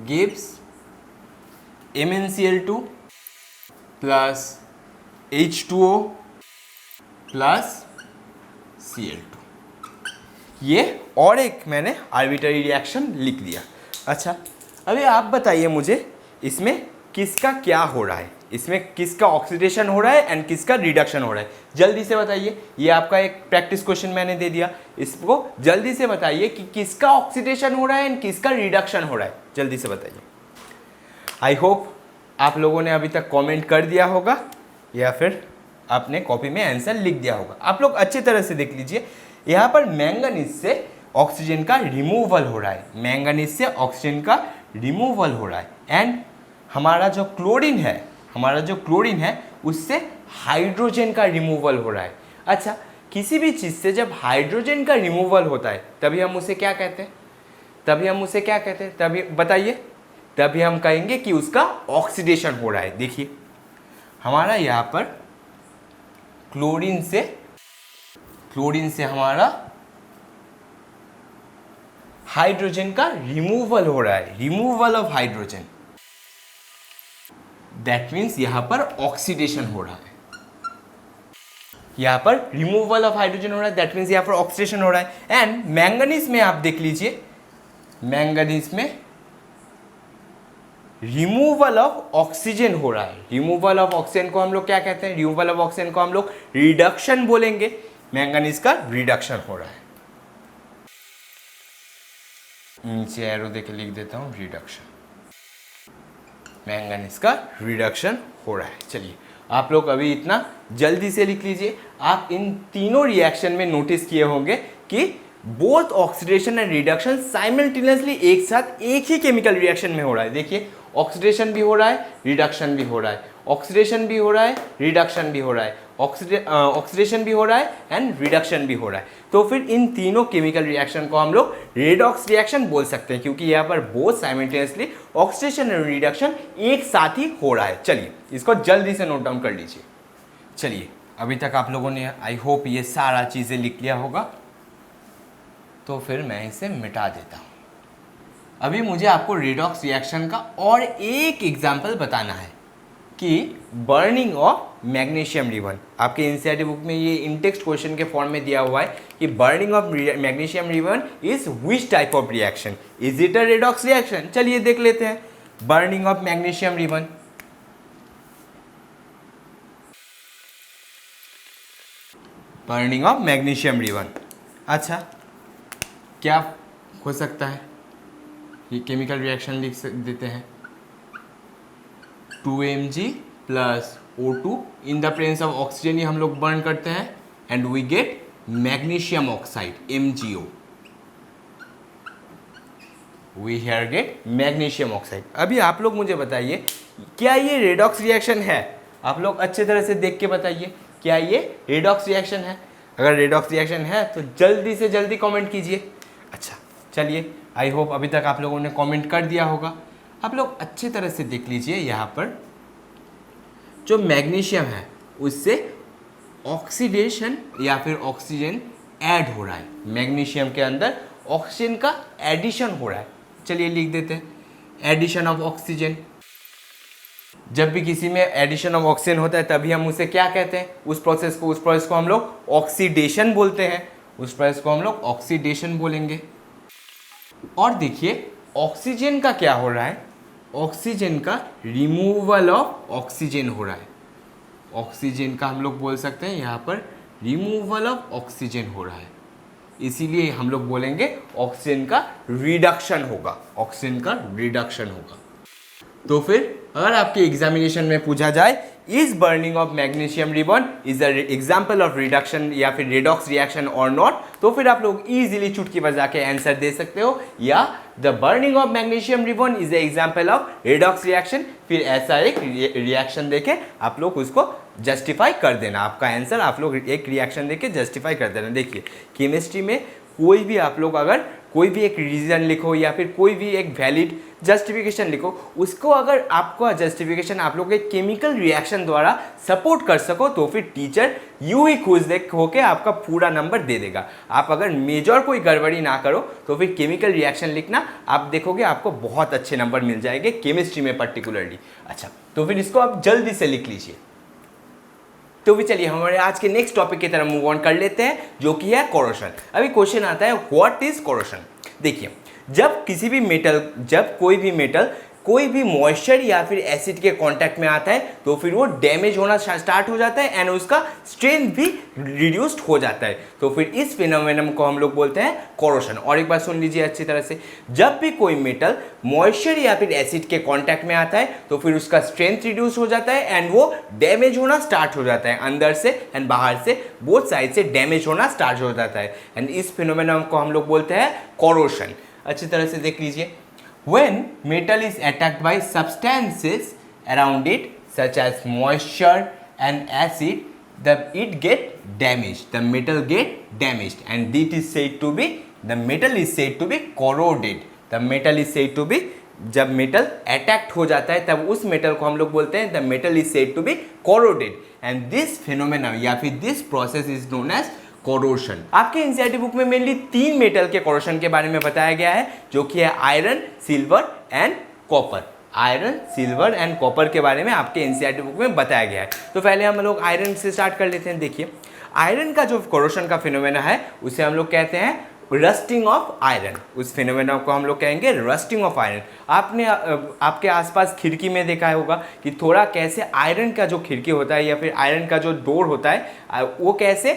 gives MnCl2 plus H2O plus Cl2। ये और एक मैंने आर्बिट्ररी रिएक्शन लिख दिया। अच्छा, अभी आप बताइए मुझे, इसमें किसका क्या हो रहा है, इसमें किसका ऑक्सीडेशन हो रहा है एंड किसका रिडक्शन हो रहा है, जल्दी से बताइए। ये आपका एक प्रैक्टिस क्वेश्चन मैंने दे दिया, इसको जल्दी से बताइए कि किसका ऑक्सीडेशन हो रहा है एंड किसका रिडक्शन हो रहा है, जल्दी से बताइए। आई होप आप लोगों ने अभी तक कमेंट कर दिया होगा या फिर आपने कॉपी में आंसर लिख दिया होगा। आप लोग अच्छी तरह से देख लीजिए, यहाँ पर मैंगनीज से ऑक्सीजन का रिमूवल हो रहा है, मैंगनीज से ऑक्सीजन का रिमूवल हो रहा है एंड हमारा जो क्लोरीन है उससे हाइड्रोजन का रिमूवल हो रहा है। अच्छा, किसी भी चीज़ से जब हाइड्रोजन का रिमूवल होता है तभी हम उसे क्या कहते हैं, तभी बताइए, तभी हम कहेंगे कि उसका ऑक्सीडेशन हो रहा है। देखिए हमारा यहाँ पर क्लोरीन से हमारा हाइड्रोजन का रिमूवल हो रहा है, removal of hydrogen, that means यहां पर ऑक्सीडेशन हो रहा है, यहां पर रिमूवल ऑफ हाइड्रोजन हो रहा है, दैट मीन्स यहां पर ऑक्सीडेशन हो रहा है। एंड मैंगनीज में आप देख लीजिए, मैंगनीज में रिमूवल ऑफ ऑक्सीजन हो रहा है, रिमूवल ऑफ ऑक्सीजन को हम लोग क्या कहते हैं, रिमूवल ऑफ ऑक्सीजन को हम लोग रिडक्शन बोलेंगे, मैंगनीज का रिडक्शन हो रहा है। नीचे एरो देके लिख देता हूं, रिडक्शन, मैंगनीज का रिडक्शन हो रहा है। चलिए आप लोग अभी इतना जल्दी से लिख लीजिए। आप इन तीनों रिएक्शन में नोटिस किए होंगे कि both oxidation and reduction simultaneously एक साथ एक ही केमिकल रिएक्शन में हो रहा है। देखिए ऑक्सीडेशन भी हो रहा है, रिडक्शन भी हो रहा है, ऑक्सीडेशन भी हो रहा है, रिडक्शन भी हो रहा है, ऑक्सीडेशन भी हो रहा है एंड रिडक्शन भी हो रहा है। तो फिर इन तीनों केमिकल रिएक्शन को हम लोग रेडॉक्स रिएक्शन बोल सकते हैं, क्योंकि यहाँ पर both simultaneously oxidation and reduction एक साथ ही हो रहा है। चलिए इसको जल्दी से नोट डाउन कर लीजिए। चलिए अभी तक आप लोगों ने आई होप ये सारा चीज़ें लिख लिया होगा, तो फिर मैं इसे मिटा देता हूँ। अभी मुझे आपको रेडॉक्स रिएक्शन का और एक एग्जाम्पल बताना है कि बर्निंग ऑफ मैग्नीशियम रिबन। आपके एनसीईआरटी बुक में ये इन टेक्स्ट क्वेश्चन के फॉर्म में दिया हुआ है कि burning of magnesium ribbon is which type of reaction, is it a redox reaction. चलिए देख लेते हैं burning of magnesium ribbon. Burning of magnesium ribbon, अच्छा क्या हो सकता है, ये केमिकल रिएक्शन लिख देते हैं, 2Mg plus O2 in the presence of oxygen ही हम लोग बर्न करते हैं and we get magnesium oxide MgO, we here get magnesium oxide. अभी आप लोग मुझे बताइए क्या ये रेडॉक्स रिएक्शन है, आप लोग अच्छे तरह से देख के बताइए क्या ये रेडॉक्स रिएक्शन है। अगर रेडॉक्स रिएक्शन है तो जल्दी से जल्दी कमेंट कीजिए। अच्छा चलिए, आई होप अभी तक आप लोगों ने कमेंट कर दिया होगा। आप लोग अच्छे तरह से देख लीजिए, यहाँ पर जो मैग्नीशियम है उससे ऑक्सीडेशन या फिर ऑक्सीजन ऐड हो रहा है, मैग्नीशियम के अंदर ऑक्सीजन का एडिशन हो रहा है। चलिए लिख देते हैं एडिशन ऑफ ऑक्सीजन। जब भी किसी में एडिशन ऑफ ऑक्सीजन होता है तभी हम उसे क्या कहते हैं, उस प्रोसेस को हम लोग ऑक्सीडेशन बोलते हैं, उस प्रोसेस को हम लोग ऑक्सीडेशन बोलेंगे। और देखिए ऑक्सीजन का क्या हो रहा है, ऑक्सीजन का रिमूवल ऑफ ऑक्सीजन हो रहा है, ऑक्सीजन का हम लोग बोल सकते हैं यहाँ पर रिमूवल ऑफ ऑक्सीजन हो रहा है, इसीलिए हम लोग बोलेंगे ऑक्सीजन का रिडक्शन होगा, ऑक्सीजन का रिडक्शन होगा। तो फिर अगर आपके एग्जामिनेशन में पूछा जाए is burning of magnesium ribbon is a example of reduction या फिर रेडॉक्स रिएक्शन और नॉट, तो फिर आप लोग इजीली चुटकी बजा के आंसर दे सकते हो, या the burning of magnesium ribbon is a example of redox reaction, फिर ऐसा एक रिएक्शन देके आप लोग उसको जस्टिफाई कर देना। आपका आंसर आप लोग एक रिएक्शन देके जस्टिफाई कर देना। देखिए केमिस्ट्री में कोई भी आप लोग अगर कोई भी एक रीज़न लिखो या फिर कोई भी एक वैलिड जस्टिफिकेशन लिखो, उसको अगर आपका जस्टिफिकेशन आप लोग एक केमिकल रिएक्शन द्वारा सपोर्ट कर सको तो फिर टीचर यूं ही खुश होके आपका पूरा नंबर दे देगा। आप अगर मेजर कोई गड़बड़ी ना करो तो फिर केमिकल रिएक्शन लिखना आप देखोगे आपको बहुत अच्छे नंबर मिल जाएंगे केमिस्ट्री में पर्टिकुलरली। अच्छा तो फिर इसको आप जल्दी से लिख लीजिए। तो भी चलिए हमारे आज के नेक्स्ट टॉपिक की तरफ मूव ऑन कर लेते हैं, जो कि है कोरोशन। अभी क्वेश्चन आता है व्हाट इज कोरोशन। देखिए जब कोई भी मेटल कोई भी मॉइस्चर या फिर एसिड के कांटेक्ट में आता है तो फिर वो डैमेज होना स्टार्ट हो जाता है एंड उसका स्ट्रेंथ भी रिड्यूस्ड हो जाता है। तो फिर इस फिनोमेनन को हम लोग बोलते हैं कोरोशन। और एक बार सुन लीजिए अच्छी तरह से, जब भी कोई मेटल मॉइस्चर या फिर एसिड के कांटेक्ट में आता है तो फिर उसका स्ट्रेंथ रिड्यूस हो जाता है एंड वो डैमेज होना स्टार्ट हो जाता है, अंदर से एंड बाहर से बोथ साइड से डैमेज होना स्टार्ट हो जाता है एंड इस फिनोमेनन को हम लोग बोलते हैं कोरोशन। अच्छी तरह से देख लीजिए, when metal is attacked by substances around it such as moisture and acid, it get damaged, the metal get damaged and it is said to be, the metal is said to be corroded, the metal is said to be, जब metal attacked हो जाता है तब उस metal को हम लोग बोलते हैं the metal is said to be corroded and this phenomena या फिर this process is known as corrosion. आपके एनसीईआरटी बुक में मेनली 3 मेटल के कोरोशन के बारे में बताया गया है, जो कि है iron, silver and copper. Iron, silver and copper के बारे में आपके एनसीईआरटी बुक में बताया गया है। तो पहले हम लोग आयरन से स्टार्ट कर लेते हैं। देखिए, आयरन का जो कोरोशन का फिनोमेना है उसे हम लोग कहते हैं रस्टिंग ऑफ आयरन। उस फिनोमेना को हम लोग कहेंगे रस्टिंग ऑफ आयरन। आपने आपके आसपास खिड़की में देखा होगा कि थोड़ा कैसे आयरन का जो खिड़की होता है या फिर आयरन का जो डोर होता है वो कैसे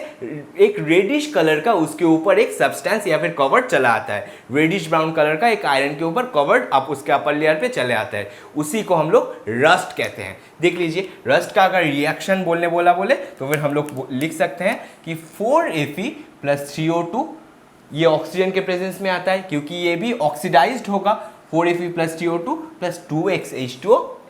एक रेडिश कलर का उसके ऊपर एक सब्सटेंस या फिर कवर्ड चला आता है। रेडिश ब्राउन कलर का एक आयरन के ऊपर कवर्ड आप उसके अपर लेयर पे चले आता है, उसी को हम लोग रस्ट कहते हैं। देख लीजिए, रस्ट का अगर रिएक्शन बोले तो फिर हम लोग लिख सकते हैं कि 4Fe + 3O2 ये ऑक्सीजन के प्रेजेंस में आता है क्योंकि ये भी ऑक्सीडाइज्ड होगा। 4Fe + TO2 + 2X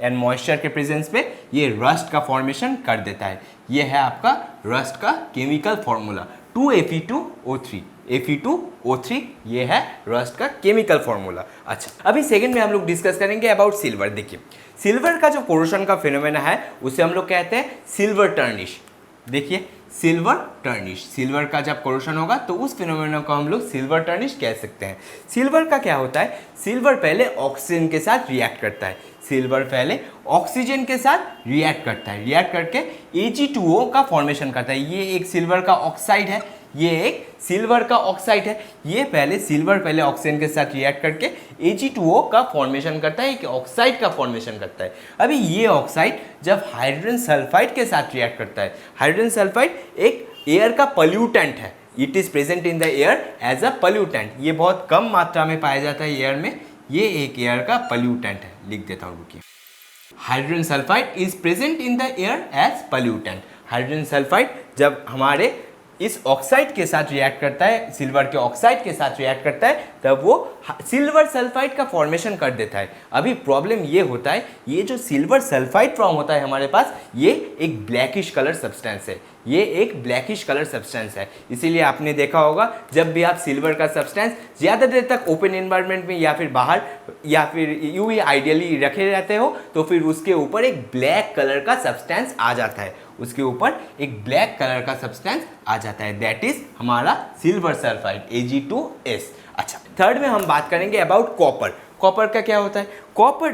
and moisture के प्रेजेंस पे ये रस्ट का फॉर्मेशन कर देता है। ये है आपका रस्ट का केमिकल फॉर्मूला 2Fe2O3। Fe2O3 ये है रस्ट का केमिकल फॉर्मूला। अच्छा, अभी सेकंड में हम लोग डिस्कस करेंगे अबाउट सिल्वर। देखिए, सिल्वर का जो कोरोशन का फिनोमेना है उसे हम लोग कहते हैं सिल्वर टर्निश। देखिए, सिल्वर टर्निश, सिल्वर का जब कोरोशन होगा तो उस फिनोमेना को हम लोग सिल्वर टर्निश कह सकते हैं। सिल्वर का क्या होता है, सिल्वर पहले ऑक्सीजन के साथ रिएक्ट करता है। सिल्वर पहले ऑक्सीजन के साथ रिएक्ट करता है, रिएक्ट करके Ag2O का फॉर्मेशन करता है। ये एक सिल्वर का ऑक्साइड है, ये एक सिल्वर का ऑक्साइड है। ये सिल्वर पहले ऑक्सीजन के साथ रिएक्ट करके Ag2O का फॉर्मेशन करता है, एक ऑक्साइड का फॉर्मेशन करता है। अभी ये ऑक्साइड जब हाइड्रोजन सल्फाइड के साथ रिएक्ट करता है, हाइड्रोजन सल्फाइड एक एयर का पॉल्यूटेंट है, it is present in the air as a pollutant. ये बहुत कम मात्रा में पाया जाता है एयर में, ये एक एयर का पॉल्यूटेंट है। लिख देता हूँ, रुकिए। Hydrogen sulphide is present in the air as pollutant. Hydrogen sulphide जब हमारे इस ऑक्साइड के साथ रिएक्ट करता है, सिल्वर के ऑक्साइड के साथ रिएक्ट करता है, तब वो सिल्वर सल्फाइड का फॉर्मेशन कर देता है। अभी प्रॉब्लम ये होता है, ये जो सिल्वर सल्फाइड फॉर्म होता है हमारे पास, ये एक ब्लैकिश कलर सब्सटेंस है। ये एक ब्लैकिश कलर सब्सटेंस है, इसीलिए आपने देखा होगा जब भी आप सिल्वर का सब्सटेंस ज़्यादा देर तक ओपन एनवायरनमेंट में या फिर बाहर या फिर यूवी आइडियली रखे रहते हो तो फिर उसके ऊपर एक ब्लैक कलर का सब्सटेंस आ जाता है, उसके ऊपर एक ब्लैक कलर का सब्सटेंस आ जाता है, दैट इज हमारा सिल्वर सल्फाइड Ag2S। अच्छा, थर्ड में हम बात करेंगे अबाउट कॉपर। कॉपर का क्या होता है, कॉपर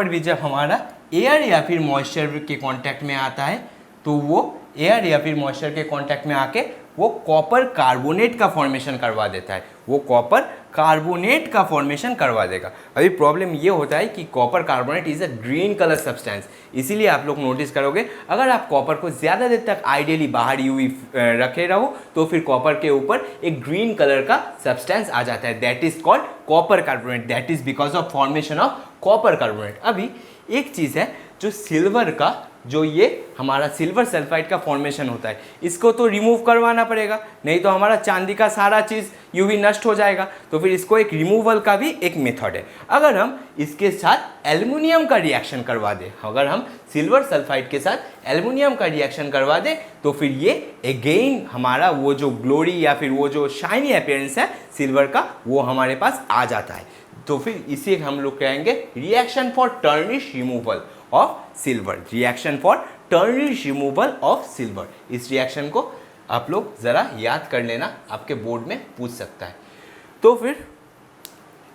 भी जब हमारा एयर या फिर मॉइस्चर के कांटेक्ट में आता है तो वो एयर या फिर मॉइस्चर के कांटेक्ट में आके वो कॉपर कार्बोनेट का फॉर्मेशन करवा देता है, वो कॉपर कार्बोनेट का फॉर्मेशन करवा देगा। अभी प्रॉब्लम ये होता है कि copper carbonate is a green colour substance, इसीलिए आप लोग नोटिस करोगे अगर आप कॉपर को ज़्यादा देर तक आइडियली बाहर यूवी रखे रहो तो फिर कॉपर के ऊपर एक ग्रीन कलर का सब्सटेंस आ जाता है, that is called copper carbonate, that is because of formation of copper carbonate. अभी एक चीज़ है, जो सिल्वर का जो ये हमारा सिल्वर सल्फाइड का फॉर्मेशन होता है, इसको तो रिमूव करवाना पड़ेगा, नहीं तो हमारा चांदी का सारा चीज़ यूवी नष्ट हो जाएगा। तो फिर इसको एक रिमूवल का भी एक मेथड है। अगर हम इसके साथ एल्युमिनियम का रिएक्शन करवा दें, अगर हम सिल्वर सल्फाइड के साथ एल्युमिनियम का रिएक्शन करवा दें तो फिर ये अगेन हमारा वो जो ग्लोरी या फिर वो जो शाइनी अपीयरेंस है सिल्वर का, वो हमारे पास आ जाता है। तो फिर इसे हम लोग कहेंगे reaction for tarnish removal of silver, reaction for tarnish removal of silver. इस रिएक्शन को आप लोग ज़रा याद कर लेना, आपके बोर्ड में पूछ सकता है। तो फिर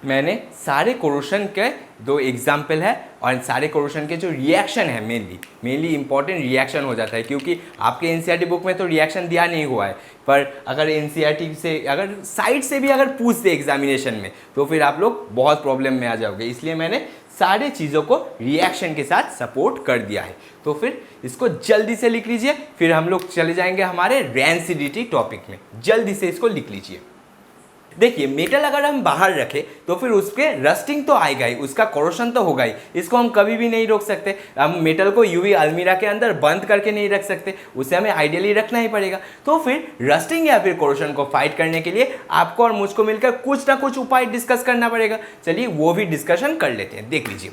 मैंने सारे कोरोशन के दो एग्जाम्पल है और सारे कोरोशन के जो रिएक्शन है मेनली इंपॉर्टेंट रिएक्शन हो जाता है, क्योंकि आपके एनसीईआरटी बुक में तो रिएक्शन दिया नहीं हुआ है, पर अगर एनसीईआरटी से अगर साइड से भी अगर पूछ दे एग्जामिनेशन में तो फिर आप लोग बहुत प्रॉब्लम में आ जाओगे, इसलिए मैंने सारे चीज़ों को रिएक्शन के साथ सपोर्ट कर दिया है। तो फिर इसको जल्दी से लिख लीजिए, फिर हम लोग चले जाएंगे हमारे रेंसिडिटी टॉपिक में। जल्दी से इसको लिख लीजिए। देखिए मेटल अगर हम बाहर रखें तो फिर उसके रस्टिंग तो आएगा ही, उसका कोरोशन तो होगा ही, इसको हम कभी भी नहीं रोक सकते। हम मेटल को यूवी अलमीरा के अंदर बंद करके नहीं रख सकते, उसे हमें आइडियली रखना ही पड़ेगा। तो फिर रस्टिंग या फिर कोरोशन को फाइट करने के लिए आपको और मुझको मिलकर कुछ ना कुछ उपाय डिस्कस करना पड़ेगा। चलिए वो भी डिस्कशन कर लेते हैं। देख लीजिए,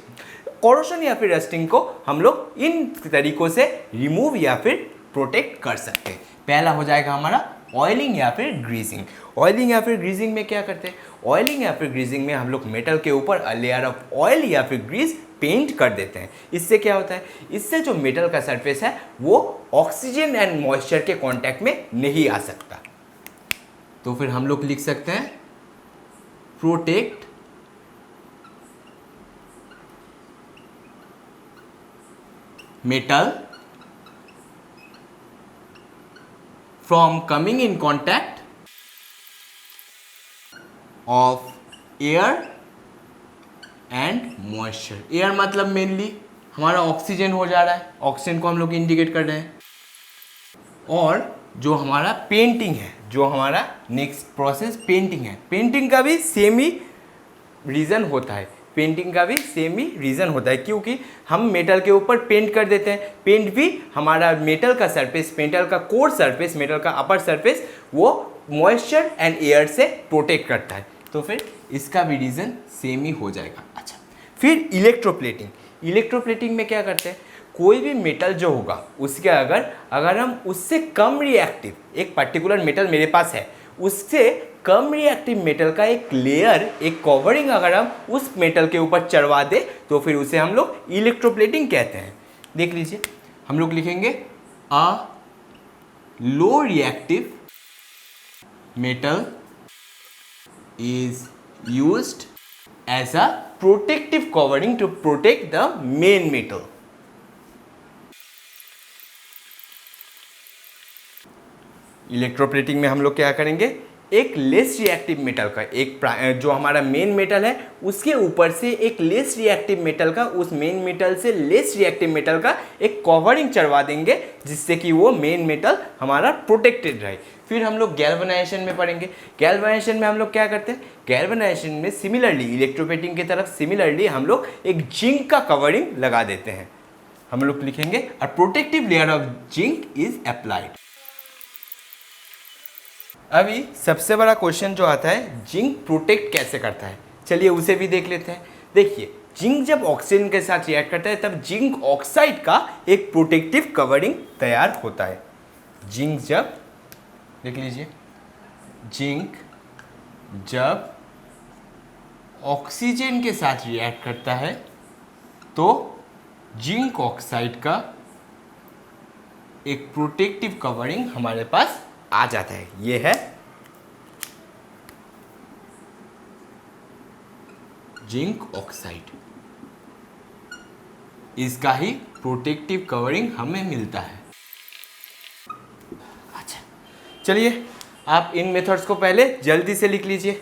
कोरोशन या फिर रस्टिंग को हम लोग इन तरीकों से रिमूव या फिर प्रोटेक्ट कर सकते हैं। पहला हो जाएगा हमारा ऑयलिंग या फिर ग्रीजिंग। ऑयलिंग या फिर ग्रीजिंग में क्या करते हैं? ऑयलिंग या फिर ग्रीजिंग में हम लोग मेटल के ऊपर अ लेयर ऑफ ऑयल या फिर ग्रीस पेंट कर देते हैं। इससे क्या होता है? इससे जो मेटल का सरफेस है वो ऑक्सीजन एंड मॉइस्चर के कांटेक्ट में नहीं आ सकता। तो फिर हम लोग लिख सकते हैं protect metal from coming in contact of air and moisture। Air मतलब मेनली हमारा ऑक्सीजन हो जा रहा है, ऑक्सीजन को हम लोग इंडिकेट कर रहे हैं। और जो हमारा पेंटिंग है, जो हमारा नेक्स्ट प्रोसेस पेंटिंग है, पेंटिंग का भी सेम ही रीज़न होता है। पेंटिंग का भी सेम ही रीज़न होता है, क्योंकि हम मेटल के ऊपर पेंट कर देते हैं। पेंट भी हमारा मेटल का सरफेस, मेटल का कोर सरफेस, मेटल का अपर सरफेस वो मॉइस्चर एंड एयर से प्रोटेक्ट करता है। तो फिर इसका भी रीज़न सेम ही हो जाएगा। अच्छा, फिर इलेक्ट्रोप्लेटिंग। इलेक्ट्रोप्लेटिंग में क्या करते हैं? कोई भी मेटल जो होगा उसके अगर हम उससे कम रिएक्टिव, एक पर्टिकुलर मेटल मेरे पास है, उससे कम रिएक्टिव मेटल का एक लेयर, एक कवरिंग अगर हम उस मेटल के ऊपर चढ़वा दे तो फिर उसे हम लोग इलेक्ट्रोप्लेटिंग कहते हैं। देख लीजिए, हम लोग लिखेंगे a low reactive metal is used as a protective covering to protect the main metal. Electroplating में हम लोग क्या करेंगे? एक लेस रिएक्टिव मेटल का, एक जो हमारा मेन मेटल है उसके ऊपर से एक लेस रिएक्टिव मेटल का, उस मेन मेटल से लेस रिएक्टिव मेटल का एक कवरिंग चढ़वा देंगे, जिससे कि वो मेन मेटल हमारा प्रोटेक्टेड रहे। फिर हम लोग गैल्वेनाइजेशन में पढ़ेंगे। गैल्वेनाइजेशन में हम लोग क्या करते हैं? गैल्वेनाइजेशन में सिमिलरली इलेक्ट्रोप्लेटिंग की तरफ सिमिलरली हम लोग एक जिंक का कवरिंग लगा देते हैं। हम लोग लिखेंगे a protective layer of zinc is applied. अभी सबसे बड़ा क्वेश्चन जो आता है, जिंक प्रोटेक्ट कैसे करता है? चलिए उसे भी देख लेते हैं। देखिए, जिंक जब ऑक्सीजन के साथ रिएक्ट करता है तब जिंक ऑक्साइड का एक प्रोटेक्टिव कवरिंग तैयार होता है। जिंक जब, देख लीजिए, जिंक जब ऑक्सीजन के साथ रिएक्ट करता है तो जिंक ऑक्साइड का एक प्रोटेक्टिव कवरिंग हमारे पास आ जाता है। ये है जिंक ऑक्साइड, इसका ही प्रोटेक्टिव कवरिंग हमें मिलता है। अच्छा, चलिए आप इन मेथड्स को पहले जल्दी से लिख लीजिए,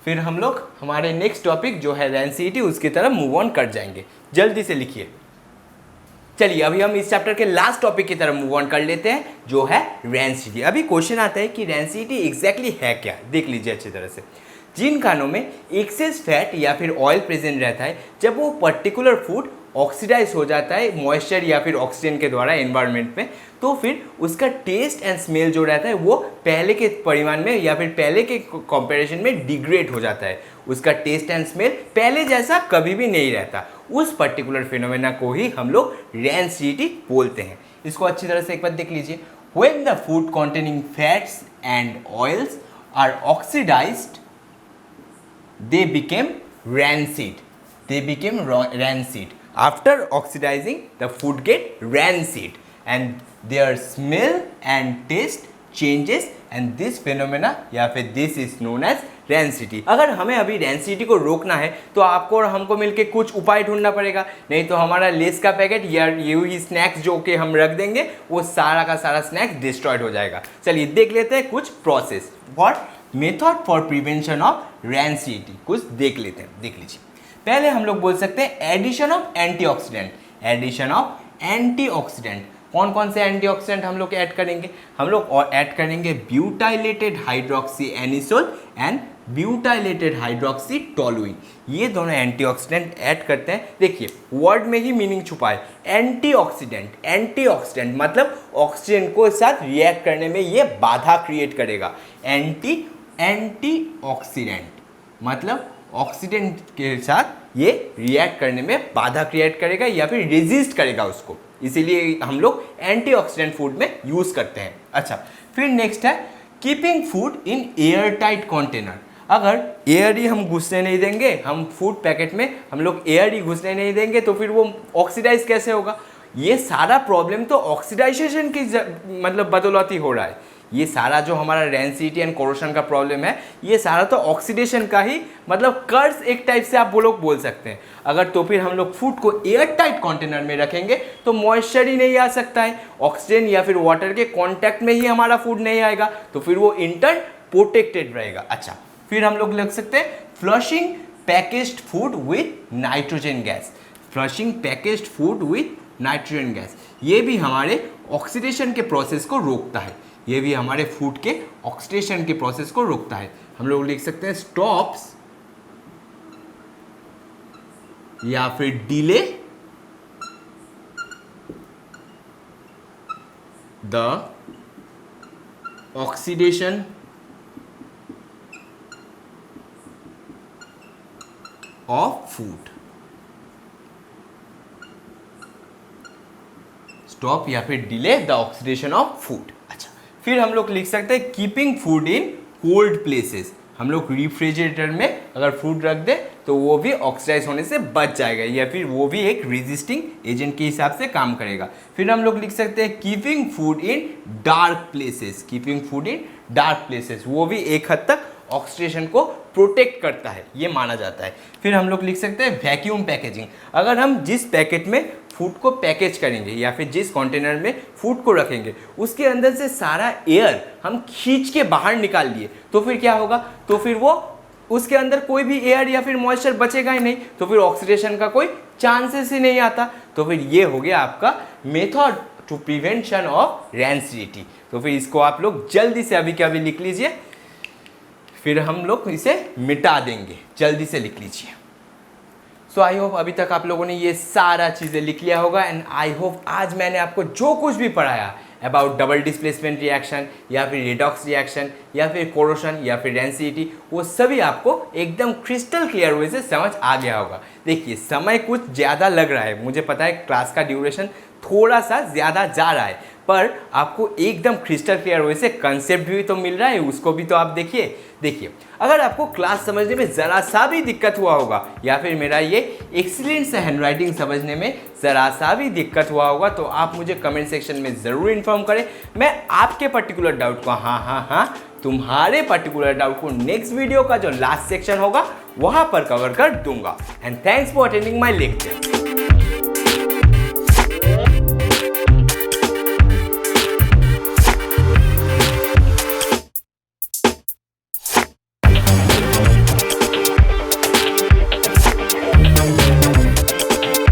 फिर हम लोग हमारे नेक्स्ट टॉपिक जो है रेंसिडिटी उसकी तरफ मूव ऑन कर जाएंगे। जल्दी से लिखिए। चलिए अभी हम इस चैप्टर के लास्ट टॉपिक की तरफ मूव ऑन कर लेते हैं, जो है रेंसिडिटी। अभी क्वेश्चन आता है कि रेंसिडिटी एग्जैक्टली है क्या? देख लीजिए अच्छी तरह से। जिन खानों में एक्सेस फैट या फिर ऑयल प्रेजेंट रहता है, जब वो पर्टिकुलर फूड ऑक्सीडाइज हो जाता है मॉइस्चर या फिर ऑक्सीजन के द्वारा एनवायरनमेंट में, तो फिर उसका टेस्ट एंड स्मेल जो रहता है वो पहले के परिमाण में या फिर पहले के कंपैरिजन में डिग्रेड हो जाता है। उसका टेस्ट एंड स्मेल पहले जैसा कभी भी नहीं रहता। उस पर्टिकुलर फिनोमेना को ही हम लोग रेंसिडिटी बोलते हैं। इसको अच्छी तरह से एक बार देख लीजिए। When the food containing fats and oils are oxidised, they became rancid. They became rancid. After oxidizing, the food get rancid and their smell and taste changes and this phenomena या फिर this is known as रेंसिटी। अगर हमें अभी रेंसिटी को रोकना है तो आपको और हमको मिलके कुछ उपाय ढूंढना पड़ेगा, नहीं तो हमारा लेस का पैकेट या ये स्नैक्स जो कि हम रख देंगे वो सारा का सारा स्नैक्स डिस्ट्रॉयड हो जाएगा। चलिए देख लेते हैं कुछ process for method for prevention of rancidity, कुछ देख लेते हैं। देख लीजिए, पहले हम लोग बोल सकते हैं addition of antioxidant. Addition of antioxidant, कौन कौन से एंटीऑक्सीडेंट हम लोग ऐड करेंगे? हम लोग ऐड करेंगे butylated hydroxy anisole and butylated hydroxy toluene. ये दोनों एंटीऑक्सीडेंट ऐड करते हैं। देखिए वर्ड में ही मीनिंग छुपा है, एंटीऑक्सीडेंट। एंटीऑक्सीडेंट मतलब ऑक्सीजन को साथ रिएक्ट करने में ये बाधा क्रिएट करेगा। एंटीऑक्सीडेंट मतलब ऑक्सीडेंट के साथ ये रिएक्ट करने में बाधा क्रिएट करेगा या फिर रेजिस्ट करेगा उसको, इसीलिए हम लोग एंटीऑक्सीडेंट फूड में यूज करते हैं। अच्छा, फिर नेक्स्ट है keeping food in air tight container. अगर एयर ही हम घुसने नहीं देंगे, हम फूड पैकेट में हम लोग एयर ही घुसने नहीं देंगे तो फिर वो ऑक्सीडाइज कैसे होगा? ये सारा प्रॉब्लम तो ऑक्सीडाइजेशन की मतलब बदौलत ही हो रहा है। ये सारा जो हमारा रेंसिटी एंड कोरोशन का प्रॉब्लम है, ये सारा तो ऑक्सीडेशन का ही मतलब कर्ज एक टाइप से आप वो लोग बोल सकते हैं। अगर तो फिर हम लोग फूड को एयर टाइट कंटेनर में रखेंगे तो मॉइस्चर ही नहीं आ सकता है, ऑक्सीजन या फिर वाटर के कांटेक्ट में ही हमारा फूड नहीं आएगा, तो फिर वो इंटर प्रोटेक्टेड रहेगा। अच्छा, फिर हम लोग लग सकते हैं flushing packaged food with nitrogen gas. Flushing packaged food with nitrogen gas, ये भी हमारे ऑक्सीडेशन के प्रोसेस को रोकता है। ये भी हमारे फूड के ऑक्सीडेशन के प्रोसेस को रोकता है। हम लोग लिख सकते हैं स्टॉप्स या फिर delay the oxidation of food. Stop या फिर delay the oxidation of food. अच्छा, फिर हम लोग लिख सकते हैं keeping food in cold places. हम लोग रेफ्रिजरेटर में अगर फूड रख दे तो वो भी ऑक्सीडाइज होने से बच जाएगा या फिर वो भी एक रेजिस्टिंग एजेंट के हिसाब से काम करेगा। फिर हम लोग लिख सकते हैं keeping food in dark places. Keeping food in dark places, वो भी एक हद तक ऑक्सीडेशन को प्रोटेक्ट करता है, ये माना जाता है। फिर हम लोग लिख सकते हैं वैक्यूम पैकेजिंग। अगर हम जिस पैकेट में फूड को पैकेज करेंगे या फिर जिस कंटेनर में फूड को रखेंगे उसके अंदर से सारा एयर हम खींच के बाहर निकाल लिए तो फिर क्या होगा? तो फिर वो उसके अंदर कोई भी एयर या फिर मॉइस्चर बचेगा ही नहीं, तो फिर ऑक्सीडेशन का कोई चांसेस ही नहीं आता। तो फिर ये हो गया आपका मेथड टू प्रिवेंशन ऑफ रेंसिटी। तो फिर इसको आप लोग जल्दी से अभी के अभी लिख लीजिए, फिर हम लोग इसे मिटा देंगे। जल्दी से लिख लीजिए। सो आई होप अभी तक आप लोगों ने ये सारा चीज़ें लिख लिया होगा एंड आई होप आज मैंने आपको जो कुछ भी पढ़ाया अबाउट डबल डिस्प्लेसमेंट रिएक्शन या फिर रिडॉक्स रिएक्शन या फिर कोरोशन या फिर रेंसिटी, वो सभी आपको एकदम क्रिस्टल क्लियर वे से समझ आ गया होगा। देखिए समय कुछ ज़्यादा लग रहा है, मुझे पता है क्लास का ड्यूरेशन थोड़ा सा ज़्यादा जा रहा है, पर आपको एकदम क्रिस्टल क्लियर वे से कंसेप्ट भी तो मिल रहा है, उसको भी तो आप देखिए। अगर आपको क्लास समझने में ज़रा सा भी दिक्कत हुआ होगा या फिर मेरा ये एक्सीलेंट से हैंडराइटिंग समझने में ज़रा सा भी दिक्कत हुआ होगा तो आप मुझे कमेंट सेक्शन में ज़रूर इन्फॉर्म करें। मैं आपके पर्टिकुलर डाउट को हाँ तुम्हारे पर्टिकुलर डाउट को नेक्स्ट वीडियो का जो लास्ट सेक्शन होगा वहाँ पर कवर कर दूंगा। And thanks for attending my lecture.